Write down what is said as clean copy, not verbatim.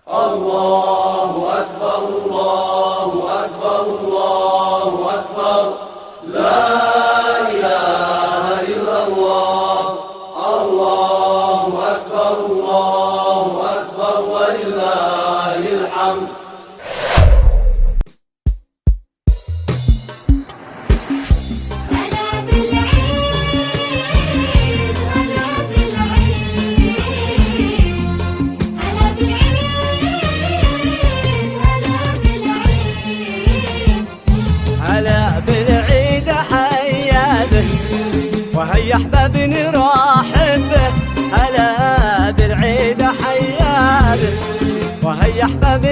الله أكبر الله أكبر الله أكبر لا إله إلا الله. الله أكبر الله أكبر ولله الحمد. هلا بالعيد حيا به وهيا احباب نرحب به. هلا بالعيد حيا به وهيا احباب